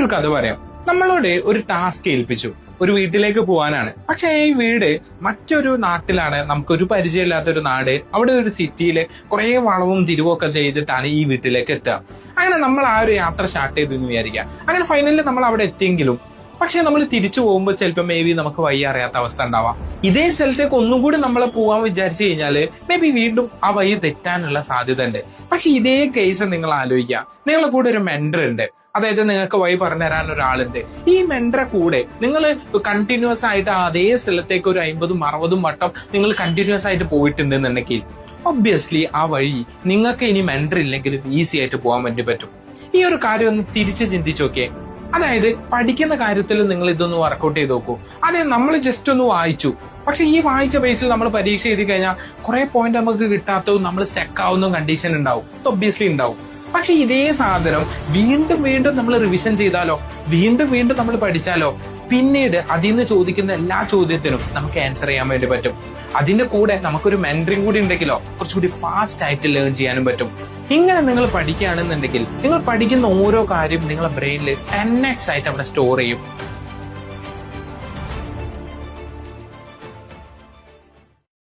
ഞാനൊരു കഥ പറയാം. നമ്മളോട് ഒരു ടാസ്ക് ഏൽപ്പിച്ചു, ഒരു വീട്ടിലേക്ക് പോകാനാണ്. പക്ഷെ ഈ വീട് മറ്റൊരു നാട്ടിലാണ്, നമുക്കൊരു പരിചയമില്ലാത്ത ഒരു നാട്. അവിടെ ഒരു സിറ്റിയില് കുറെ വളവും തിരിവും ഒക്കെ ചെയ്തിട്ടാണ് ഈ വീട്ടിലേക്ക് എത്തുക. അങ്ങനെ നമ്മൾ ആ ഒരു യാത്ര സ്റ്റാർട്ട് ചെയ്തു എന്ന് വിചാരിക്കുക. അങ്ങനെ ഫൈനലിൽ നമ്മൾ അവിടെ എത്തിയെങ്കിലും പക്ഷെ നമ്മൾ തിരിച്ചു പോകുമ്പോൾ ചിലപ്പോൾ മേ ബി നമുക്ക് വഴി അറിയാത്ത അവസ്ഥ ഉണ്ടാവാം. ഇതേ സ്ഥലത്തേക്ക് ഒന്നുകൂടി നമ്മൾ പോകാൻ വിചാരിച്ചു കഴിഞ്ഞാല് മേ ബി വീണ്ടും ആ വഴി തെറ്റാനുള്ള സാധ്യത ഉണ്ട്. പക്ഷെ ഇതേ കേസ് നിങ്ങൾ ആലോചിക്കുക, നിങ്ങളെ കൂടെ ഒരു മെന്റർ ഉണ്ട്, അതായത് നിങ്ങൾക്ക് വഴി പറഞ്ഞു തരാൻ ഒരാളുണ്ട്. ഈ മെന്ററെ കൂടെ നിങ്ങൾ കണ്ടിന്യൂസ് ആയിട്ട് അതേ സ്ഥലത്തേക്ക് ഒരു 50-60 വട്ടം നിങ്ങൾ കണ്ടിന്യൂസ് ആയിട്ട് പോയിട്ടുണ്ടെന്നുണ്ടെങ്കിൽ ഒബ്വിയസ്ലി ആ വഴി നിങ്ങൾക്ക് ഇനി മെന്റർ ഇല്ലെങ്കിലും ഈസി ആയിട്ട് പോകാൻ വേണ്ടി പറ്റും. ഈ ഒരു കാര്യം ഒന്ന് തിരിച്ച് ചിന്തിച്ചു നോക്കിയേ. അതായത് പഠിക്കുന്ന കാര്യത്തിൽ നിങ്ങൾ ഇതൊന്ന് വർക്കൗട്ട് ചെയ്ത് നോക്കൂ. അതെ, നമ്മൾ ജസ്റ്റ് ഒന്ന് വായിച്ചു, പക്ഷെ ഈ വായിച്ച ബേസിൽ നമ്മൾ പരീക്ഷ എഴുതി കഴിഞ്ഞാൽ കുറെ പോയിന്റ് നമുക്ക് കിട്ടാത്തതും നമ്മൾ സ്റ്റക്ക് ആവുന്ന കണ്ടീഷൻ ഉണ്ടാവും, ഒബ്വിയസ്ലി ഉണ്ടാവും. പക്ഷെ ഇതേ സാധനം വീണ്ടും വീണ്ടും നമ്മൾ റിവിഷൻ ചെയ്താലോ, വീണ്ടും വീണ്ടും നമ്മൾ പഠിച്ചാലോ, പിന്നീട് അതിൽ നിന്ന് ചോദിക്കുന്ന എല്ലാ ചോദ്യത്തിനും നമുക്ക് ആൻസർ ചെയ്യാൻ വേണ്ടി പറ്റും. അതിന്റെ കൂടെ നമുക്കൊരു മെന്ററിങ് കൂടി ഉണ്ടെങ്കിലോ കുറച്ചുകൂടി ഫാസ്റ്റ് ആയിട്ട് ലേൺ ചെയ്യാനും പറ്റും. ഇങ്ങനെ നിങ്ങൾ പഠിക്കുകയാണെന്നുണ്ടെങ്കിൽ നിങ്ങൾ പഠിക്കുന്ന ഓരോ കാര്യം നിങ്ങളുടെ ബ്രെയിനിൽ 10x ആയിട്ട് അവിടെ സ്റ്റോർ ചെയ്യും.